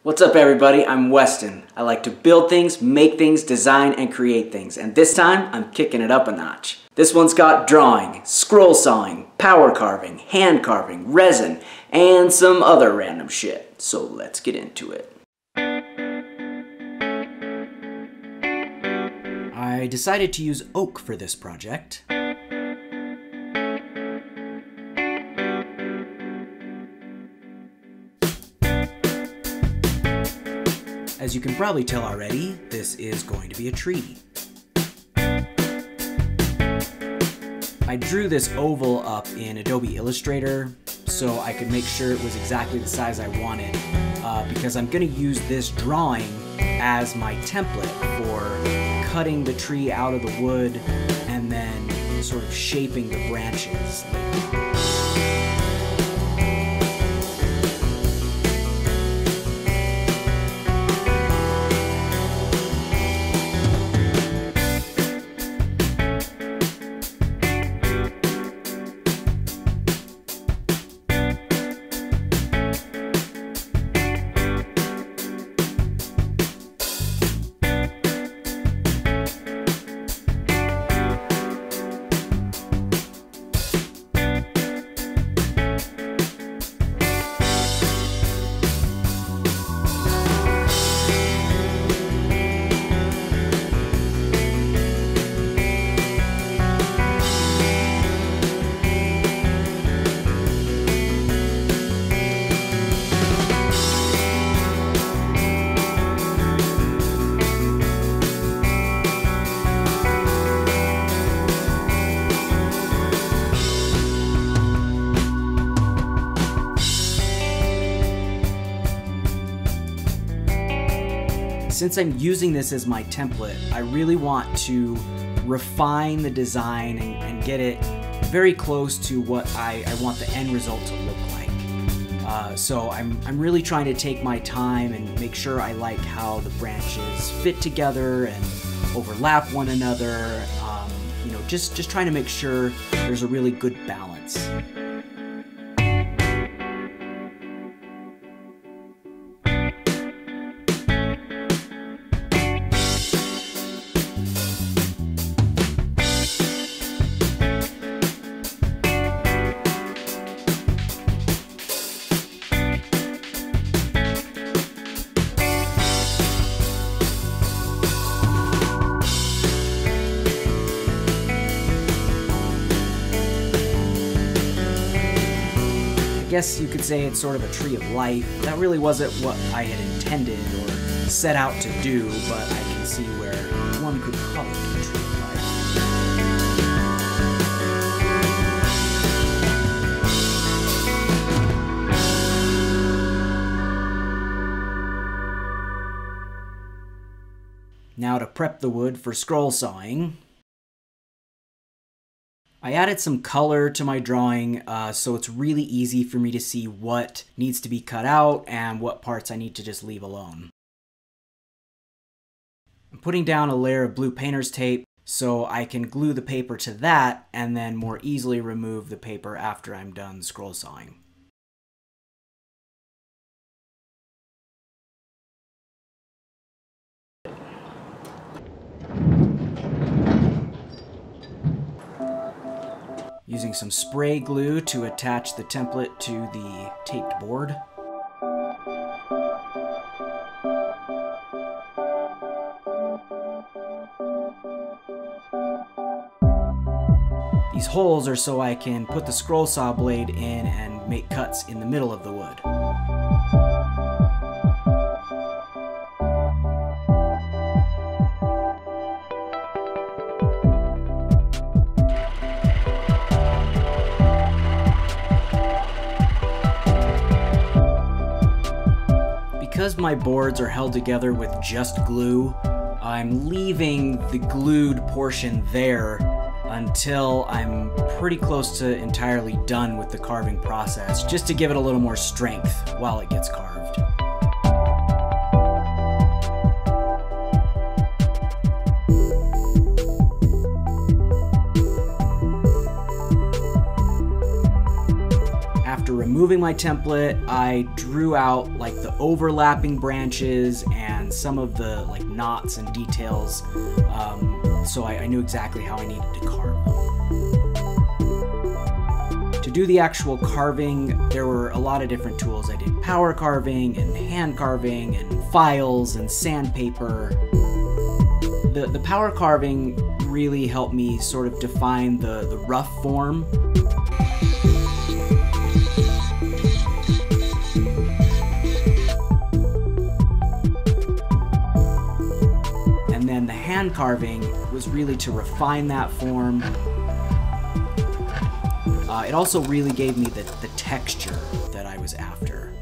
What's up everybody, I'm Weston. I like to build things, make things, design, and create things. And this time, I'm kicking it up a notch. This one's got drawing, scroll sawing, power carving, hand carving, resin, and some other random shit. So let's get into it. I decided to use oak for this project. As you can probably tell already, this is going to be a tree. I drew this oval up in Adobe Illustrator so I could make sure it was exactly the size I wanted because I'm going to use this drawing as my template for cutting the tree out of the wood and then sort of shaping the branches later. Since I'm using this as my template, I really want to refine the design and get it very close to what I want the end result to look like. So I'm really trying to take my time and make sure I like how the branches fit together and overlap one another. You know, just trying to make sure there's a really good balance. I guess you could say it's sort of a tree of life. That really wasn't what I had intended or set out to do, but I can see where one could call it a tree of life. Now to prep the wood for scroll sawing. I added some color to my drawing so it's really easy for me to see what needs to be cut out and what parts I need to just leave alone. I'm putting down a layer of blue painter's tape so I can glue the paper to that and then more easily remove the paper after I'm done scroll sawing. Using some spray glue to attach the template to the taped board. These holes are so I can put the scroll saw blade in and make cuts in the middle of the wood. Because my boards are held together with just glue, I'm leaving the glued portion there until I'm pretty close to entirely done with the carving process, just to give it a little more strength while it gets carved. After removing my template, I drew out like the overlapping branches and some of the like knots and details, so I knew exactly how I needed to carve them. To do the actual carving, there were a lot of different tools. I did power carving and hand carving and files and sandpaper. The power carving really helped me sort of define the rough form. And then the hand carving was really to refine that form. It also really gave me the texture that I was after.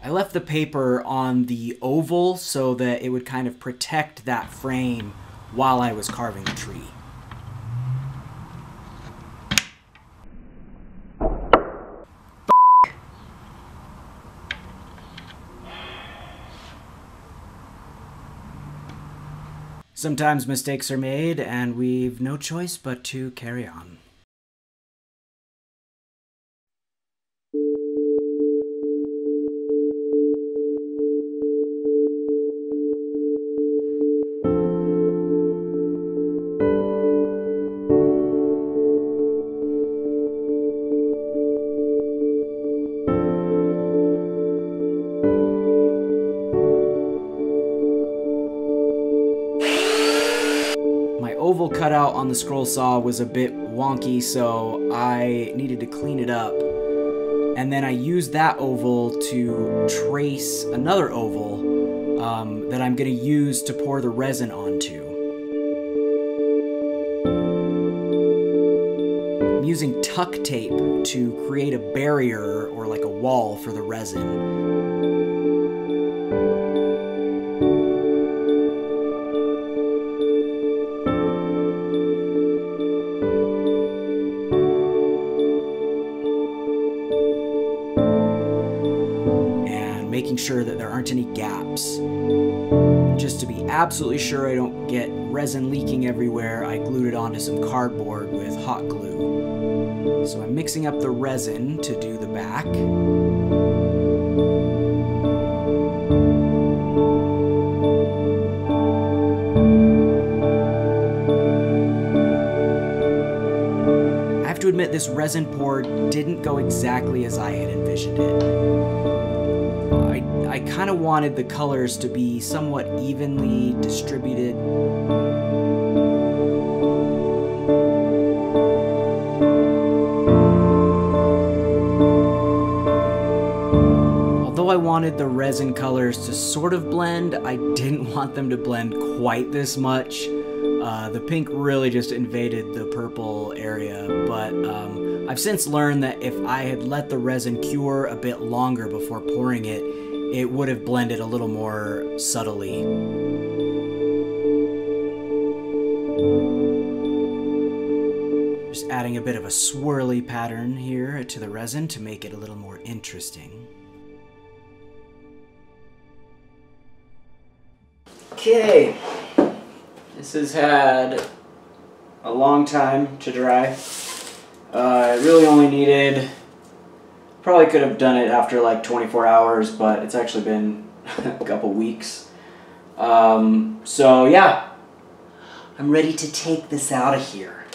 I left the paper on the oval so that it would kind of protect that frame while I was carving the tree. Sometimes mistakes are made, and we've no choice but to carry on. Oval cutout on the scroll saw was a bit wonky, so I needed to clean it up. And then I used that oval to trace another oval that I'm going to use to pour the resin onto. I'm using tuck tape to create a barrier or like a wall for the resin. Making sure that there aren't any gaps. Just to be absolutely sure I don't get resin leaking everywhere, I glued it onto some cardboard with hot glue. So I'm mixing up the resin to do the back. I have to admit, this resin pour didn't go exactly as I had envisioned it. I kind of wanted the colors to be somewhat evenly distributed. Although I wanted the resin colors to sort of blend, I didn't want them to blend quite this much. The pink really just invaded the purple area, but I've since learned that if I had let the resin cure a bit longer before pouring it, it would have blended a little more subtly. Just adding a bit of a swirly pattern here to the resin to make it a little more interesting. Okay, this has had a long time to dry. It really only needed, probably could have done it after like 24 hours, but it's actually been a couple weeks. So yeah, I'm ready to take this out of here.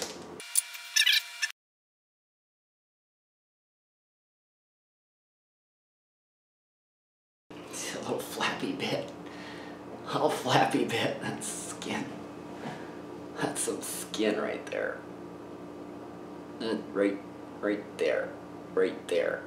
It's a little flappy bit. A little flappy bit. That's skin. That's some skin right there. Right there. Right there.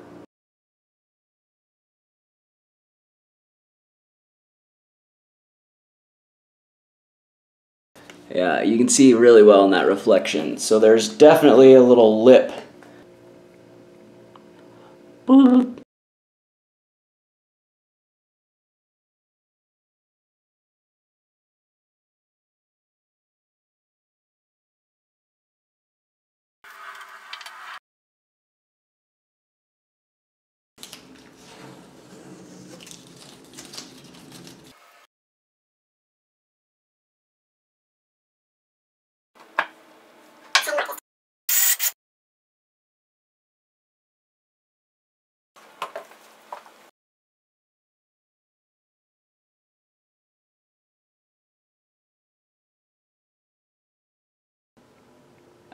Yeah, you can see really well in that reflection. So there's definitely a little lip. Boop.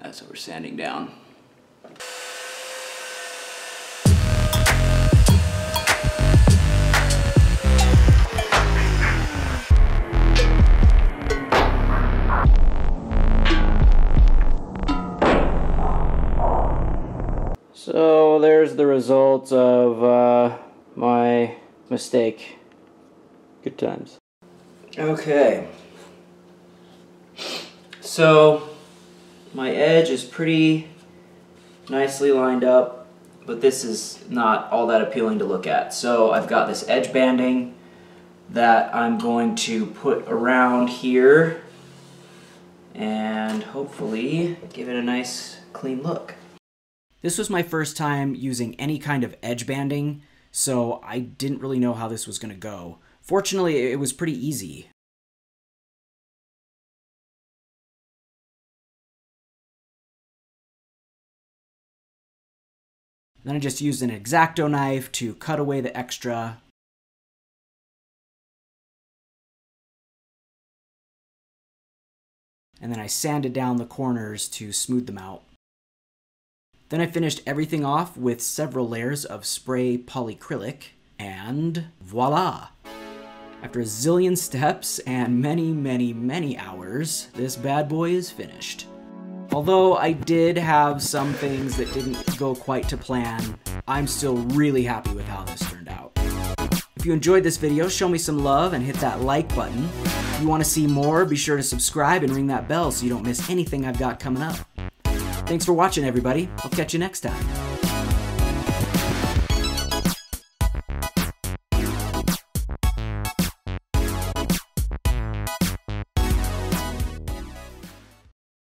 That's what we're sanding down. So there's the result of my mistake. Good times. Okay. So my edge is pretty nicely lined up, but this is not all that appealing to look at. So I've got this edge banding that I'm going to put around here and hopefully give it a nice clean look. This was my first time using any kind of edge banding, so I didn't really know how this was going to go. Fortunately, it was pretty easy. Then I just used an X-Acto knife to cut away the extra. And then I sanded down the corners to smooth them out. Then I finished everything off with several layers of spray polycrylic, and voila! After a zillion steps and many hours, this bad boy is finished. Although I did have some things that didn't go quite to plan, I'm still really happy with how this turned out. If you enjoyed this video, show me some love and hit that like button. If you want to see more, be sure to subscribe and ring that bell so you don't miss anything I've got coming up. Thanks for watching, everybody. I'll catch you next time.